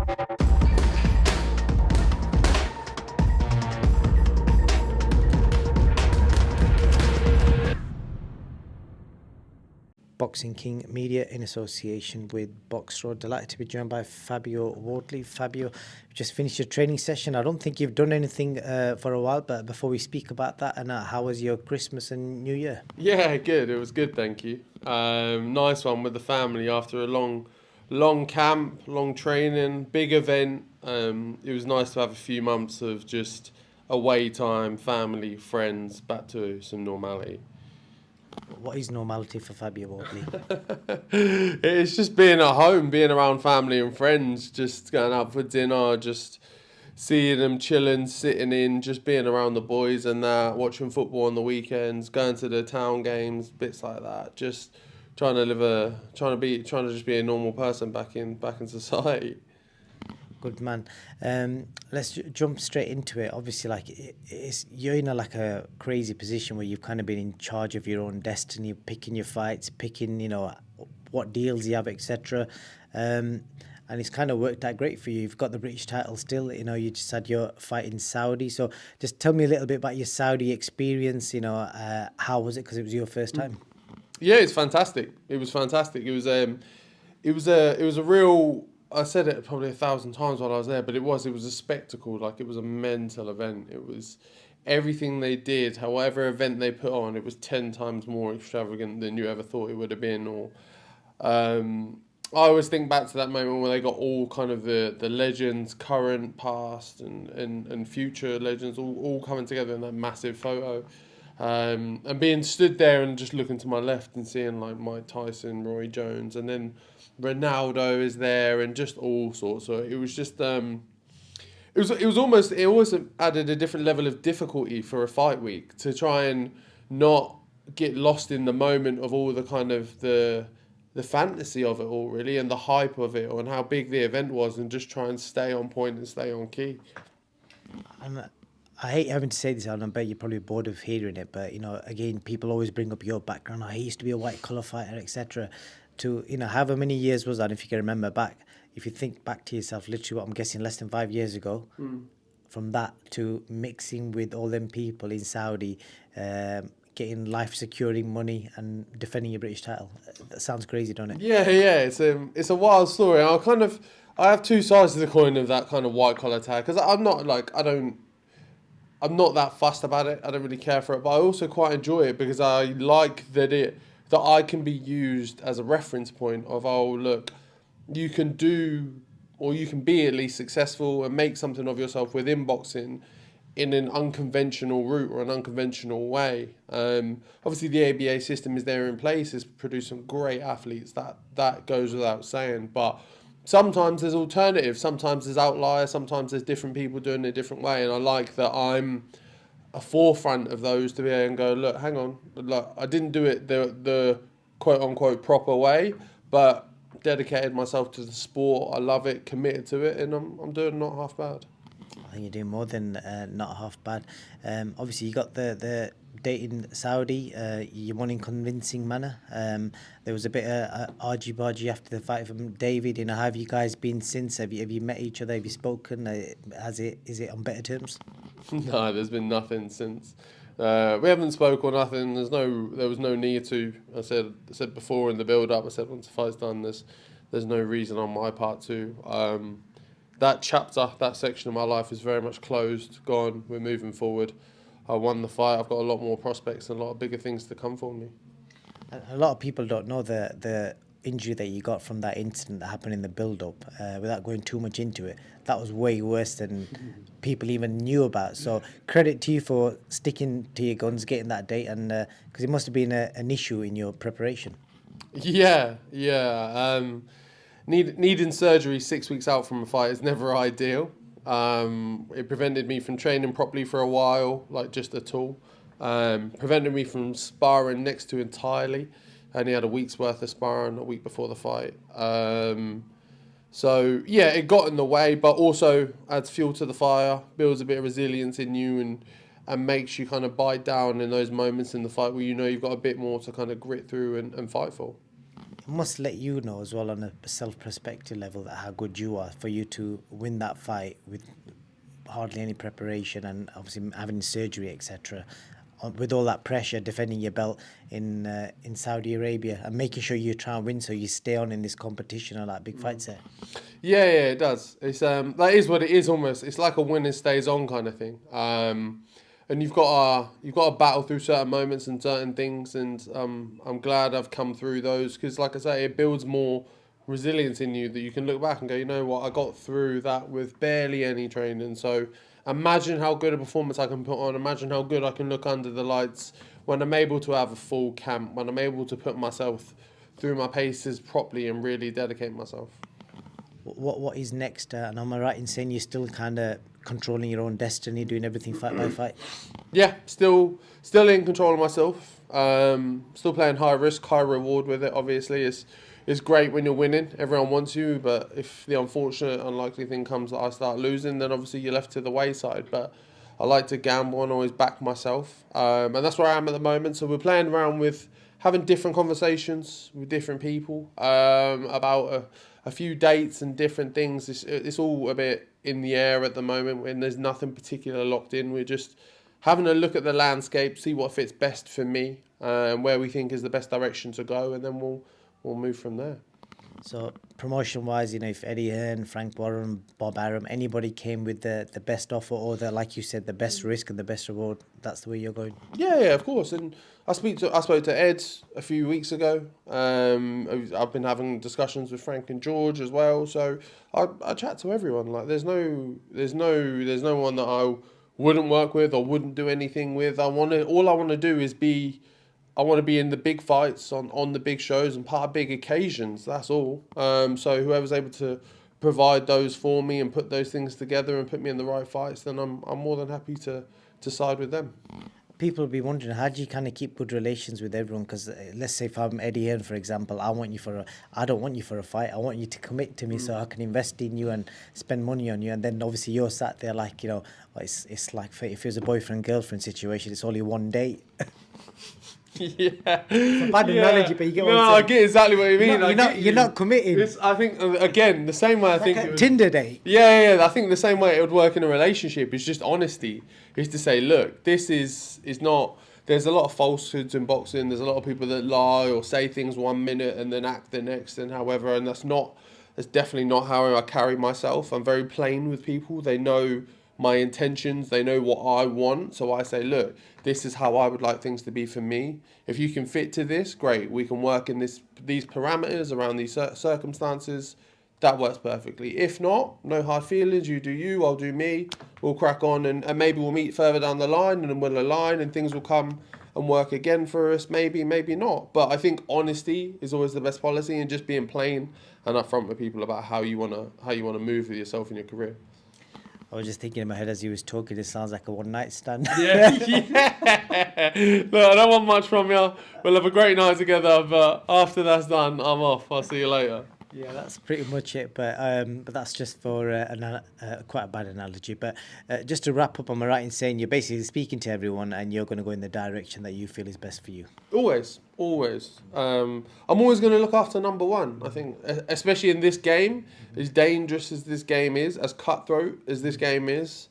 Boxing King Media in association with Boxro. Delighted to be joined by Fabio Wardley. Fabio, you just finished your training session. I don't think you've done anything for a while, but before we speak about that, and how was your Christmas and New Year? Yeah, good. It was good, thank you. Nice one with the family after a long camp, long training, big event. It was nice to have a few months of just away time, family, friends, back to some normality. What is normality for Fabio Wardley? It's just being at home, being around family and friends, just going out for dinner, just seeing them chilling, sitting in, just being around the boys and that, watching football on the weekends, going to the town games, bits like that. Just trying to just be a normal person back in society. Good man. Let's jump straight into it. Obviously, like you're in a crazy position where you've kind of been in charge of your own destiny, picking your fights, picking what deals you have, etc. And it's kind of worked out great for you. You've got the British title still. You just had your fight in Saudi. So just tell me a little bit about your Saudi experience. How was it? Because it was your first time. Yeah, it's fantastic. It was fantastic. It was a real. I said it probably 1,000 times while I was there, but it was a spectacle. Like, it was a mental event. It was everything they did, however event they put on, it was 10 times more extravagant than you ever thought it would have been. Or I always think back to that moment where they got all kind of the legends, current, past, and future legends all coming together in that massive photo. And being stood there and just looking to my left and seeing like Mike Tyson, Roy Jones, and then Ronaldo is there and just all sorts. So it was just it almost added a different level of difficulty for a fight week to try and not get lost in the moment of all the kind of the fantasy of it all, really, and the hype of it and how big the event was, and just try and stay on point and stay on key. I hate having to say this, and I bet you're probably bored of hearing it, but again, people always bring up your background. I used to be a white collar fighter, etc. To however many years was that, if you can remember back, if you think back to yourself, literally, what I'm guessing, less than 5 years ago, from that to mixing with all them people in Saudi, getting life securing money and defending your British title. That sounds crazy, don't it? Yeah, it's a wild story. I have two sides to the coin of that kind of white collar tag, because I'm not that fussed about it. I don't really care for it, but I also quite enjoy it because I like that I can be used as a reference point of, oh, look, you can do, or you can be at least successful and make something of yourself within boxing in an unconventional route or an unconventional way. Obviously, the ABA system is there in place. It's produced some great athletes. That goes without saying, but sometimes there's alternatives, sometimes there's outliers, sometimes there's different people doing it a different way, and I like that I'm a forefront of those to be able to go, look, hang on, look, I didn't do it the quote unquote proper way, but dedicated myself to the sport. I love it, committed to it, and I'm doing not half bad. I think you're doing more than not half bad. Obviously, you got the date in Saudi. You won in convincing manner. There was a bit of argy-bargy after the fight from David. How have you guys been since? Have you met each other? Have you spoken? Is it on better terms? No, there's been nothing since. We haven't spoke or nothing. There was no need to. I said before in the build-up. I said once the fight's done, there's no reason on my part to. That chapter, that section of my life is very much closed, gone. We're moving forward. I won the fight. I've got a lot more prospects and a lot of bigger things to come for me. A lot of people don't know the injury that you got from that incident that happened in the build-up. Without going too much into it, that was way worse than people even knew about. So credit to you for sticking to your guns, getting that date, and because it must have been an issue in your preparation. Yeah. Needing surgery 6 weeks out from a fight is never ideal. It prevented me from training properly for a while, like just at all. Prevented me from sparring next to entirely. I only had a week's worth of sparring a week before the fight. So yeah, it got in the way, but also adds fuel to the fire, builds a bit of resilience in you, and makes you kind of bite down in those moments in the fight where you've got a bit more to kind of grit through and fight for. must let you know as well on a self-perspective level that how good you are for you to win that fight with hardly any preparation and obviously having surgery, etc. With all that pressure, defending your belt in Saudi Arabia and making sure you try and win so you stay on in this competition or like big fights there. Yeah, it does. It's that is what it is almost. It's like a winner stays on kind of thing. And you've got to battle through certain moments and certain things, and I'm glad I've come through those because, like I say, it builds more resilience in you that you can look back and go, you know what, I got through that with barely any training. So imagine how good a performance I can put on. Imagine how good I can look under the lights when I'm able to have a full camp, when I'm able to put myself through my paces properly and really dedicate myself. What is next? And am I right in saying you're still kind of controlling your own destiny, doing everything fight by fight? Yeah, still in control of myself. Still playing high risk, high reward with it. Obviously, it's great when you're winning. Everyone wants you, but if the unfortunate, unlikely thing comes that I start losing, then obviously you're left to the wayside. But I like to gamble and always back myself, and that's where I am at the moment. So we're playing around with having different conversations with different people about a few dates and different things. It's all a bit in the air at the moment, and there's nothing particular locked in. We're just having a look at the landscape, see what fits best for me, and where we think is the best direction to go, and then we'll move from there. So promotion-wise, if Eddie Hearn, Frank Warren, Bob Arum, anybody came with the best offer or like you said, the best risk and the best reward, that's the way you're going. Yeah, of course. And I spoke to Ed a few weeks ago. I've been having discussions with Frank and George as well. So I chat to everyone. Like there's no one that I wouldn't work with or wouldn't do anything with. All I want to do is be. I want to be in the big fights on the big shows and part of big occasions. That's all. So whoever's able to provide those for me and put those things together and put me in the right fights, then I'm more than happy to side with them. People will be wondering, how do you kind of keep good relations with everyone? Because let's say if I'm Eddie Hearn, for example, I don't want you for a fight. I want you to commit to me so I can invest in you and spend money on you. And then obviously you're sat there like, it's like if it was a boyfriend-girlfriend situation, it's only one date. Yeah, It's a bad analogy, but you get what I'm No, saying. I get exactly what you mean. You're not committing. I think again the same way I Like think a it would, Tinder date. Yeah. I think the same way it would work in a relationship is just honesty. Is to say, look, this is not. There's a lot of falsehoods in boxing. There's a lot of people that lie or say things 1 minute and then act the next, and however, and that's definitely not how I carry myself. I'm very plain with people. They know my intentions. They know what I want. So I say, look, this is how I would like things to be for me. If you can fit to this, great. We can work in these parameters around these circumstances. That works perfectly. If not, no hard feelings. You do you, I'll do me. We'll crack on and maybe we'll meet further down the line and then we'll align and things will come and work again for us. Maybe not. But I think honesty is always the best policy and just being plain and upfront with people about how you wanna move with yourself in your career. I was just thinking in my head as he was talking, it sounds like a one-night stand. Yeah. Look, I don't want much from you. We'll have a great night together, but after that's done, I'm off. I'll see you later. Yeah, that's pretty much it. But that's just for quite a bad analogy. But just to wrap up, am I right in saying you're basically speaking to everyone and you're going to go in the direction that you feel is best for you? Always. I'm always going to look after number one. I think, especially in this game, as dangerous as this game is, as cutthroat as this game is,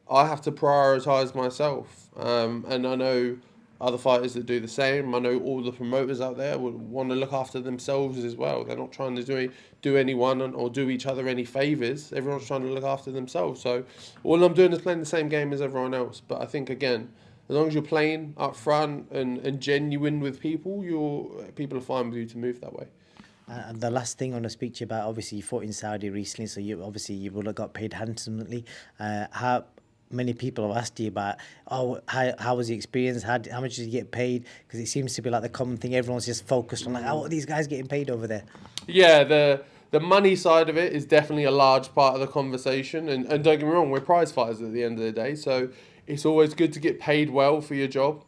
I have to prioritise myself. And I know other fighters that do the same. I know all the promoters out there would want to look after themselves as well. They're not trying to do anyone or do each other any favours. Everyone's trying to look after themselves. So all I'm doing is playing the same game as everyone else. But I think, again, as long as you're playing up front and genuine with people, people are fine with you to move that way. And the last thing I want to speak to you about, obviously you fought in Saudi recently, so you will have got paid handsomely. How many people have asked you about, how was the experience? How much did you get paid? Because it seems to be like the common thing. Everyone's just focused on what are these guys getting paid over there? Yeah, the money side of it is definitely a large part of the conversation. And don't get me wrong, we're prize fighters at the end of the day. So it's always good to get paid well for your job.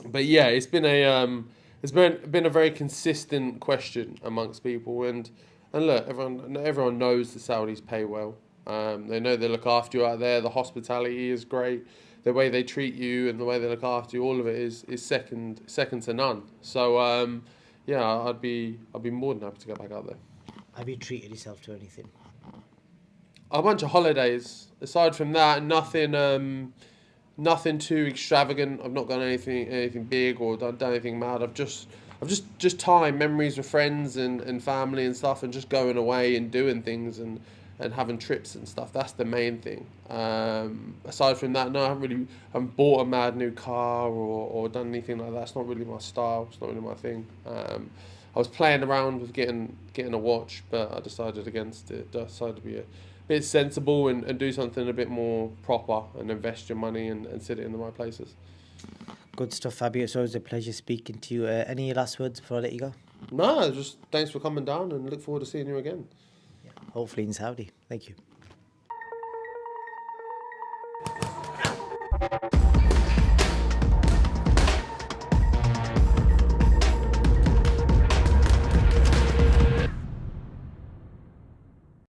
But yeah, it's been a very consistent question amongst people. And look, everyone knows the Saudis pay well. They know they look after you out there. The hospitality is great. The way they treat you and the way they look after you, all of it is second to none. So yeah, I'd be more than happy to go back out there. Have you treated yourself to anything? A bunch of holidays. Aside from that, nothing too extravagant. I've not done anything big or done anything mad. I've just time, memories with friends and family and stuff, and just going away and doing things and having trips and stuff. That's the main thing. Aside from that, no, I haven't bought a mad new car or done anything like that. It's not really my style. It's not really my thing. I was playing around with getting a watch, but I decided against it. Decided to be a bit sensible and do something a bit more proper and invest your money and sit it in the right places. Good stuff, Fabio. It's always a pleasure speaking to you. Any last words before I let you go? No, just thanks for coming down and look forward to seeing you again. Hopefully in Saudi. Thank you.